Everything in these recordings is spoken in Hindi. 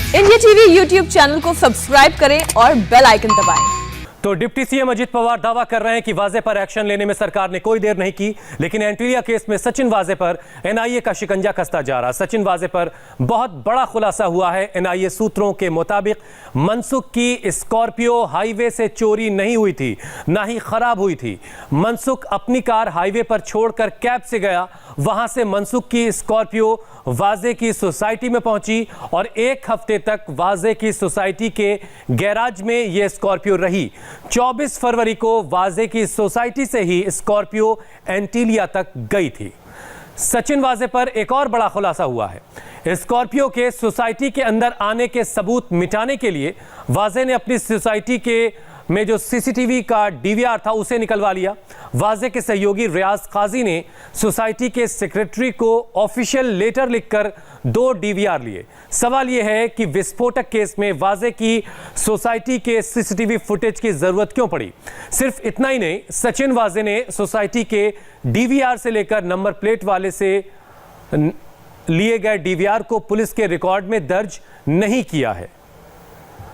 इंडिया टीवी यूट्यूब चैनल को सब्सक्राइब करें और बेल आइकन दबाएं। तो डिप्टी सीएम अजित पवार दावा कर रहे हैं कि वाजे पर एक्शन लेने में सरकार ने कोई देर नहीं की, लेकिन एंटीलिया केस में सचिन वाजे पर एनआईए का शिकंजा कसता जा रहा। सचिन वाजे पर बहुत बड़ा खुलासा हुआ है। एनआईए सूत्रों के मुताबिक मनसुख की स्कॉर्पियो हाईवे से चोरी नहीं हुई थी, ना ही खराब हुई थी। मनसुख अपनी कार हाईवे पर छोड़कर कैब से गया, वहां से मनसुख की स्कॉर्पियो वाजे की सोसाइटी में पहुंची और एक हफ्ते तक वाजे की सोसाइटी के गैराज में यह स्कॉर्पियो रही। 24 फरवरी को वाजे की सोसाइटी से ही स्कॉर्पियो एंटीलिया तक गई थी। सचिन वाजे पर एक और बड़ा खुलासा हुआ है। स्कॉर्पियो के सोसाइटी के अंदर आने के सबूत मिटाने के लिए वाजे ने अपनी सोसाइटी के में जो सीसीटीवी का डीवीआर था उसे निकलवा लिया। वाजे के सहयोगी रियाज काजी ने सोसाइटी के सेक्रेटरी को ऑफिशियल लेटर लिखकर 2 डीवीआर लिए। सवाल यह है कि विस्फोटक केस में वाजे की सोसाइटी के सीसीटीवी फुटेज की जरूरत क्यों पड़ी। सिर्फ इतना ही नहीं, सचिन वाजे ने सोसाइटी के डीवीआर से लेकर नंबर प्लेट वाले से लिए गए डीवीआर को पुलिस के रिकॉर्ड में दर्ज नहीं किया है।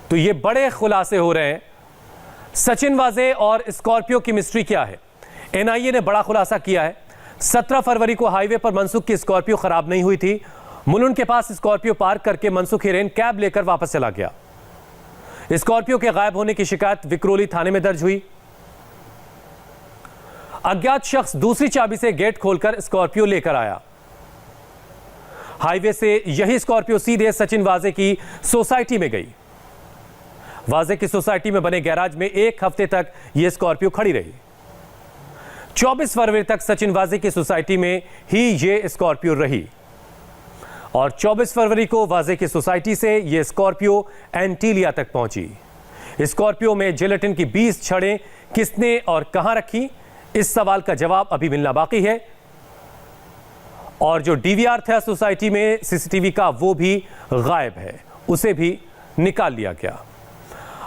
तो ये बड़े खुलासे हो रहे हैं। सचिन वाजे और स्कॉर्पियो की मिस्ट्री क्या है? एनआईए ने बड़ा खुलासा किया है। 17 फरवरी को हाईवे पर मनसुख की स्कॉर्पियो खराब नहीं हुई थी। मुलुंड के पास स्कॉर्पियो पार्क करके मनसुख हिरेन कैब लेकर वापस चला गया। स्कॉर्पियो के गायब होने की शिकायत विक्रोली थाने में दर्ज हुई। अज्ञात शख्स दूसरी चाबी से गेट खोलकर स्कॉर्पियो लेकर आया। हाईवे से यही स्कॉर्पियो सीधे सचिन वाजे की सोसाइटी में गई। वाजे की सोसाइटी में बने गैराज में एक हफ्ते तक यह स्कॉर्पियो खड़ी रही। 24 फरवरी तक सचिन वाजे की सोसाइटी में ही यह स्कॉर्पियो रही और 24 फरवरी को वाजे की सोसाइटी से यह स्कॉर्पियो एंटीलिया तक पहुंची। स्कॉर्पियो में जिलेटिन की 20 छड़ें किसने और कहां रखी, इस सवाल का जवाब अभी मिलना बाकी है। और जो डीवीआर था सोसाइटी में सीसीटीवी का, वो भी गायब है, उसे भी निकाल लिया गया।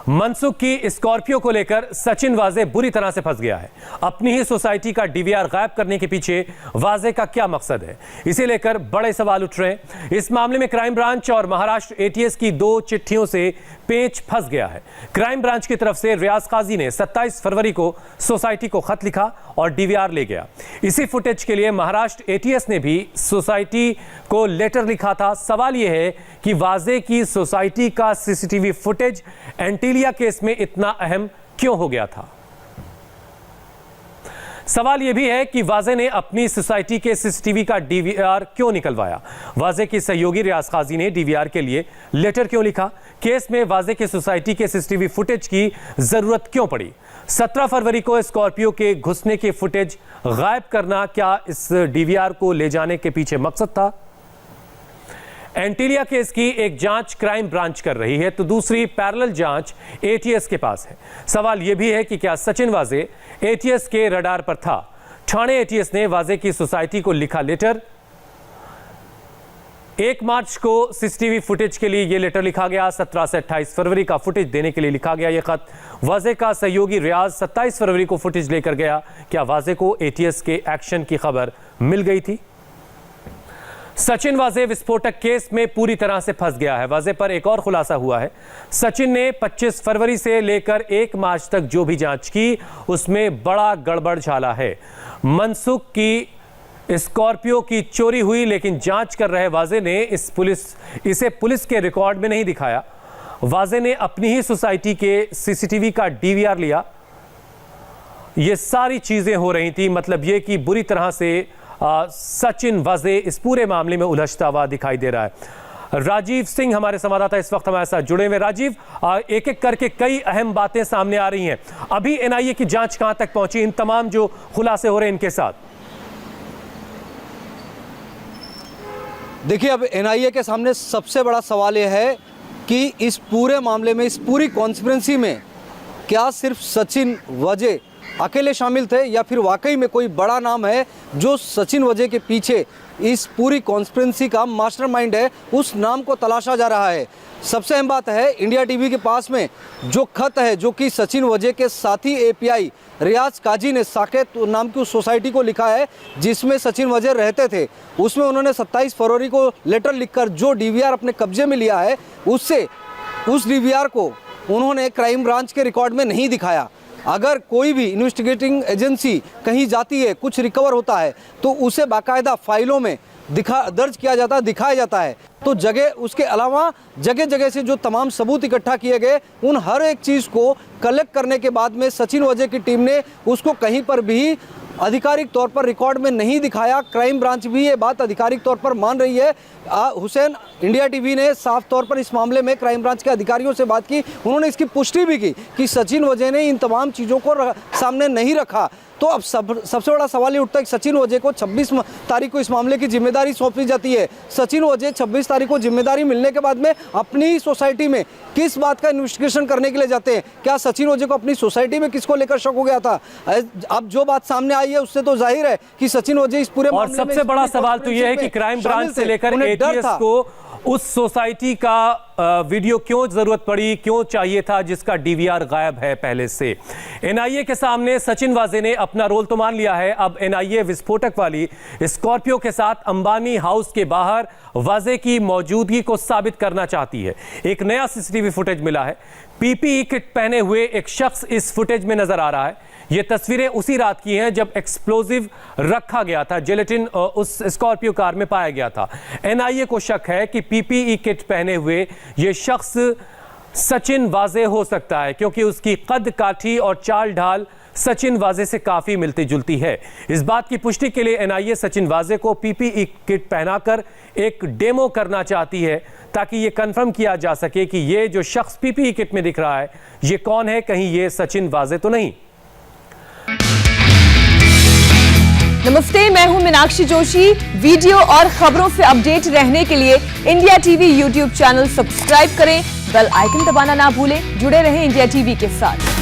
मनसुख की स्कॉर्पियो को लेकर सचिन वाजे बुरी तरह से फंस गया है। अपनी ही सोसाइटी का डीवीआर गायब करने के पीछे वाजे का क्या मकसद है, इसे लेकर बड़े सवाल उठ रहे हैं। इस मामले में क्राइम ब्रांच और महाराष्ट्र एटीएस की 2 चिट्ठियों से पेच फंस गया है। क्राइम ब्रांच की तरफ से रियाज काजी ने 27 फरवरी को सोसाइटी को खत लिखा और डीवीआर ले गया। इसी फुटेज के लिए महाराष्ट्र एटीएस ने भी सोसाइटी को लेटर लिखा था। सवाल यह है कि वाजे की सोसाइटी का सीसीटीवी फुटेज एंटीलिया केस में इतना अहम क्यों हो गया था। सवाल यह भी है कि वाजे ने अपनी सोसाइटी के सीसीटीवी का डीवीआर क्यों निकलवाया। वाजे की सहयोगी रियाज काजी ने डीवीआर के लिए लेटर क्यों लिखा। केस में वाजे की सोसाइटी के सीसीटीवी फुटेज की जरूरत क्यों पड़ी। 17 फरवरी को स्कॉर्पियो के घुसने के फुटेज गायब करना क्या इस डीवीआर को ले जाने के पीछे मकसद था। एंटीलिया केस की एक जांच क्राइम ब्रांच कर रही है, तो दूसरी पैरेलल जांच एटीएस के पास है। सवाल यह भी है कि क्या सचिन वाजे एटीएस के रडार पर था। ठाणे एटीएस ने वाजे की सोसाइटी को लिखा लेटर। 1 मार्च को सीसीटीवी फुटेज के लिए यह लेटर लिखा गया। 17 से 28 फरवरी का फुटेज देने के लिए लिखा गया यह खत। वाजे का सहयोगी रियाज 27 फरवरी को फुटेज लेकर गया। क्या वाजे को एटीएस के एक्शन की खबर मिल गई थी। सचिन वाजे विस्फोटक केस में पूरी तरह से फंस गया है। वाजे पर एक और खुलासा हुआ है। सचिन ने 25 फरवरी से लेकर 1 मार्च तक जो भी जांच की, उसमें बड़ा गड़बड़ झाला है। मनसुख की स्कॉर्पियो की चोरी हुई, लेकिन जांच कर रहे वाजे ने इसे पुलिस के रिकॉर्ड में नहीं दिखाया। वाजे ने अपनी ही सोसाइटी के सीसीटीवी का डीवीआर लिया। ये सारी चीजें हो रही थी। मतलब यह कि बुरी तरह से सचिन वाजे इस पूरे मामले में उलझता हुआ दिखाई दे रहा है। राजीव सिंह हमारे संवाददाता इस वक्त हमारे साथ जुड़े हुए। राजीव, एक एक करके कई अहम बातें सामने आ रही हैं। अभी एनआईए की जांच कहां तक पहुंची इन तमाम जो खुलासे हो रहे हैं इनके साथ? देखिए, अब एनआईए के सामने सबसे बड़ा सवाल यह है कि इस पूरे मामले में, इस पूरी कॉन्स्पिरेंसी में क्या सिर्फ सचिन वाजे अकेले शामिल थे या फिर वाकई में कोई बड़ा नाम है जो सचिन वजह के पीछे इस पूरी कॉन्स्पिरेसी का मास्टरमाइंड है, उस नाम को तलाशा जा रहा है। सबसे अहम बात है, इंडिया टीवी के पास में जो खत है जो कि सचिन वजह के साथी एपीआई रियाज काजी ने साकेत नाम की उस सोसाइटी को लिखा है जिसमें सचिन वजह रहते थे, उसमें उन्होंने 27 फरवरी को लेटर लिखकर जो डीवीआर अपने कब्जे में लिया है उस डीवीआर को उन्होंने क्राइम ब्रांच के रिकॉर्ड में नहीं दिखाया। अगर कोई भी इन्वेस्टिगेटिंग एजेंसी कहीं जाती है, कुछ रिकवर होता है तो उसे बाकायदा फाइलों में दर्ज किया जाता है, दिखाया जाता है। तो उसके अलावा जगह जगह से जो तमाम सबूत इकट्ठा किए गए, उन हर एक चीज़ को कलेक्ट करने के बाद में सचिन वजह की टीम ने उसको कहीं पर भी आधिकारिक तौर पर रिकॉर्ड में नहीं दिखाया। क्राइम ब्रांच भी ये बात आधिकारिक तौर पर मान रही है। हुसैन, इंडिया टीवी ने साफ तौर पर इस मामले में क्राइम ब्रांच के अधिकारियों से बात की, उन्होंने इसकी पुष्टि भी की कि सचिन वजह ने इन तमाम चीज़ों को सामने नहीं रखा। तो अब सबसे बड़ा सवाल ये उठता है कि सचिन वजह को 26 तारीख को इस मामले की जिम्मेदारी सौंपी जाती है। सचिन वजह 26 तारीख को जिम्मेदारी मिलने के बाद में अपनी सोसाइटी में किस बात का इन्वेस्टिगेशन करने के लिए जाते हैं? क्या सचिन वजह को अपनी सोसाइटी में किसको लेकर शक हो गया था? अब जो बात सामने आई है उससे तो जाहिर है कि सचिन वजह इस पूरे और सबसे बड़ा सवाल तो यह है कि क्राइम ब्रांच से लेकर एटीएस को उस सोसाइटी का वीडियो क्यों जरूरत पड़ी, क्यों चाहिए था जिसका डीवीआर गायब है पहले से। एनआईए के सामने सचिन वाजे ने अपना रोल तो मान लिया है। अब एनआईए विस्फोटक वाली स्कॉर्पियो के साथ अंबानी हाउस के बाहर वाजे की मौजूदगी को साबित करना चाहती है। एक नया सीसीटीवी फुटेज मिला है। पीपीई किट पहने हुए एक शख्स इस फुटेज में नजर आ रहा है। ये तस्वीरें उसी रात की हैं जब एक्सप्लोजिव रखा गया था, जिलेटिन उस स्कॉर्पियो कार में पाया गया था। एनआईए को शक है कि पीपीई किट पहने हुए ये शख्स सचिन वाजे हो सकता है, क्योंकि उसकी कद काठी और चाल ढाल सचिन वाजे से काफी मिलती जुलती है। इस बात की पुष्टि के लिए एनआईए सचिन वाजे को पीपीई किट पहनाकर एक डेमो करना चाहती है ताकि ये कंफर्म किया जा सके कि ये जो शख्स पीपीई किट में दिख रहा है ये कौन है, कहीं ये सचिन वाजे तो नहीं। नमस्ते, मैं हूं मीनाक्षी जोशी। वीडियो और खबरों से अपडेट रहने के लिए India TV YouTube channel subscribe करें, बेल आइकन दबाना ना भूलें। जुड़े रहें इंडिया टीवी के साथ।